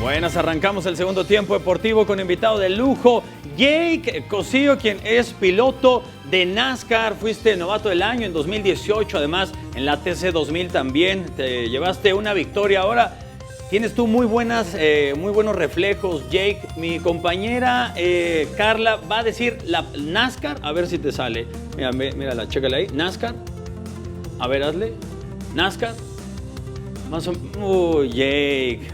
Buenas, arrancamos el segundo tiempo deportivo con invitado de lujo, Jake Cosío, quien es piloto de NASCAR. Fuiste novato del año en 2018, además en la TC 2000 también te llevaste una victoria. Ahora tienes tú muy buenos reflejos, Jake. Mi compañera Carla va a decir la NASCAR, a ver si te sale. Mírala, chécala ahí, NASCAR. A ver, hazle, NASCAR. Más o menos. Jake,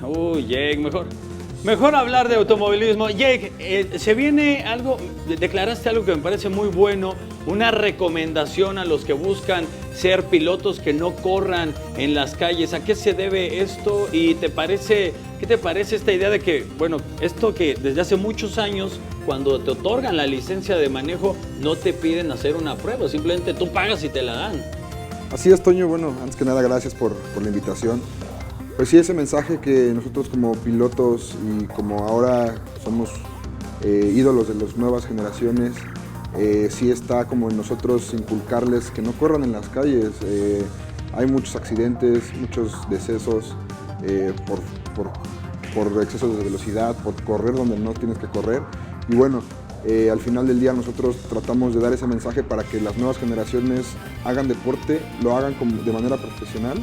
mejor hablar de automovilismo. Jake, se viene algo, declaraste algo que me parece muy bueno, una recomendación a los que buscan ser pilotos que no corran en las calles. ¿A qué se debe esto? ¿Y qué te parece esta idea de que, bueno, esto que desde hace muchos años, cuando te otorgan la licencia de manejo, no te piden hacer una prueba, simplemente tú pagas y te la dan? Así es, Toño. Bueno, antes que nada, gracias por la invitación. Pues sí, ese mensaje que nosotros como pilotos y como ahora somos ídolos de las nuevas generaciones, sí está como en nosotros inculcarles que no corran en las calles. Hay muchos accidentes, muchos decesos por exceso de velocidad, por correr donde no tienes que correr. Y bueno, al final del día nosotros tratamos de dar ese mensaje para que las nuevas generaciones hagan deporte, lo hagan de manera profesional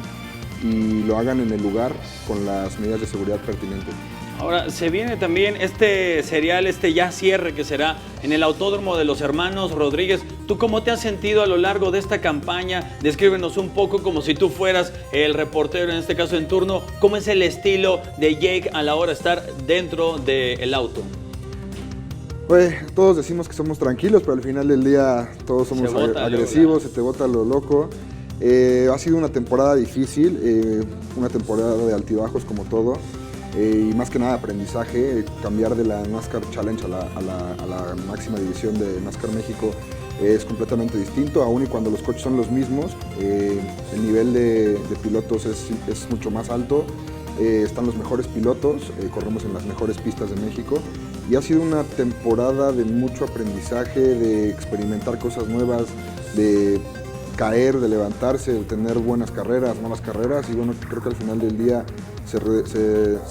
y lo hagan en el lugar con las medidas de seguridad pertinentes. Ahora, se viene también este serial, ya cierre que será en el Autódromo de los Hermanos Rodríguez. ¿Tú cómo te has sentido a lo largo de esta campaña? Descríbenos un poco como si tú fueras el reportero, en este caso en turno. ¿Cómo es el estilo de Jake a la hora de estar dentro del auto? Pues todos decimos que somos tranquilos, pero al final del día todos somos agresivos, se te bota lo loco. Ha sido una temporada difícil, una temporada de altibajos como todo, y más que nada aprendizaje. Cambiar de la NASCAR Challenge a la máxima división de NASCAR México es completamente distinto, aun y cuando los coches son los mismos. El nivel de pilotos es mucho más alto, están los mejores pilotos, corremos en las mejores pistas de México. Y ha sido una temporada de mucho aprendizaje, de experimentar cosas nuevas, de caer, de levantarse, de tener buenas carreras, malas carreras. Y bueno, creo que al final del día se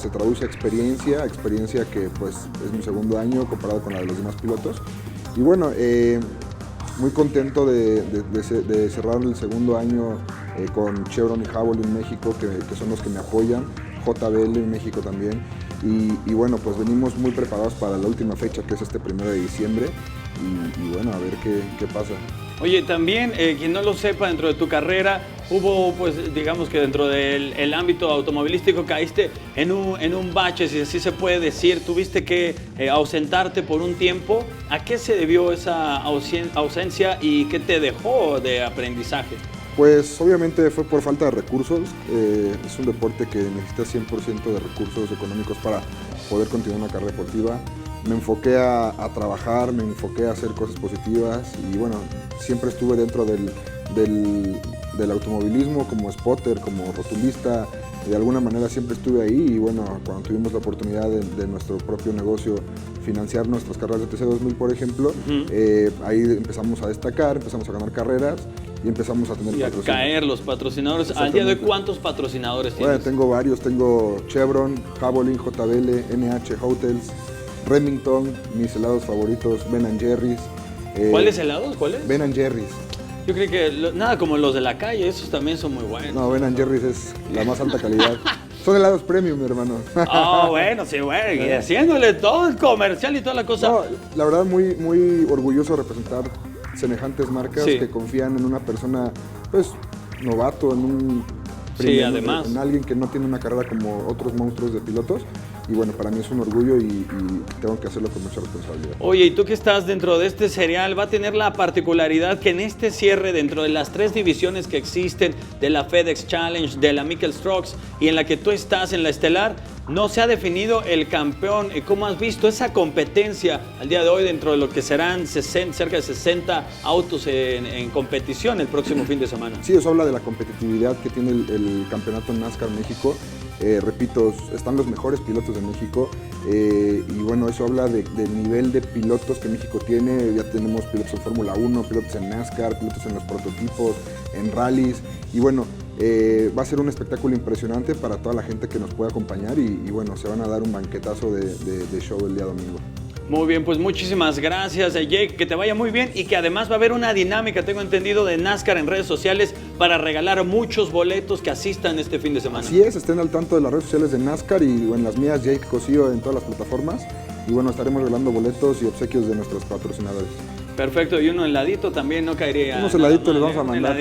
traduce a experiencia que pues es mi segundo año comparado con la de los demás pilotos. Y bueno, muy contento de cerrar el segundo año con Chevron y Javelin en México, que son los que me apoyan, JBL en México también. Y bueno, pues venimos muy preparados para la última fecha, que es este 1 de diciembre, y bueno, a ver qué pasa. Oye, también, quien no lo sepa, dentro de tu carrera hubo, pues, digamos que dentro del ámbito automovilístico caíste en un bache, si así se puede decir. Tuviste que ausentarte por un tiempo. ¿A qué se debió esa ausencia y qué te dejó de aprendizaje? Pues obviamente fue por falta de recursos. Es un deporte que necesita 100% de recursos económicos para poder continuar una carrera deportiva. Me enfoqué a trabajar, me enfoqué a hacer cosas positivas y bueno, siempre estuve dentro del automovilismo como spotter, como rotulista. De alguna manera siempre estuve ahí y bueno, cuando tuvimos la oportunidad de nuestro propio negocio financiar nuestras carreras de TC 2000, por ejemplo, ahí empezamos a destacar, empezamos a ganar carreras y empezamos a tener patrocinios. Y a caer los patrocinadores. ¿Al día de hoy cuántos patrocinadores tienes? Bueno, tengo varios, tengo Chevron, Javelin, JBL, NH Hotels, Remington, mis helados favoritos, Ben & Jerry's. ¿Cuáles helados? ¿Cuáles? Ben & Jerry's. Yo creo que nada como los de la calle, esos también son muy buenos. No, Ben & Jerry's es la más alta calidad. Son helados premium, mi hermano. Bueno, sí, bueno, y haciéndole todo el comercial y toda la cosa. No, la verdad, muy orgulloso de representar semejantes marcas que confían en una persona, pues, novato, además, en alguien que no tiene una carrera como otros monstruos de pilotos. Y bueno, para mí es un orgullo y tengo que hacerlo con mucha responsabilidad. Oye, y tú que estás dentro de este serial, va a tener la particularidad que en este cierre, dentro de las 3 divisiones que existen, de la FedEx Challenge, de la Mikel Strokes y en la que tú estás, en la estelar, no se ha definido el campeón. ¿Cómo has visto esa competencia al día de hoy dentro de lo que serán cerca de 60 autos en competición el próximo fin de semana? Sí, eso habla de la competitividad que tiene el campeonato NASCAR México. Repito, están los mejores pilotos de México y bueno, eso habla del nivel de pilotos que México tiene. Ya tenemos pilotos en Fórmula 1, pilotos en NASCAR, pilotos en los prototipos, en rallies y bueno, Va a ser un espectáculo impresionante para toda la gente que nos pueda acompañar y bueno, se van a dar un banquetazo de show el día domingo. Muy bien, pues muchísimas gracias, Jake, que te vaya muy bien y que además va a haber una dinámica, tengo entendido, de NASCAR en redes sociales para regalar muchos boletos que asistan este fin de semana. Así es, estén al tanto de las redes sociales de NASCAR y en las mías, Jake Cosío, en todas las plataformas. Y bueno, estaremos regalando boletos y obsequios de nuestros patrocinadores. Perfecto, y uno heladito también no caería. Unos heladitos les vamos a mandar.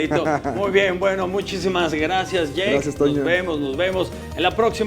Muy bien, bueno, muchísimas gracias, Jake. Gracias, Toño. Nos vemos en la próxima.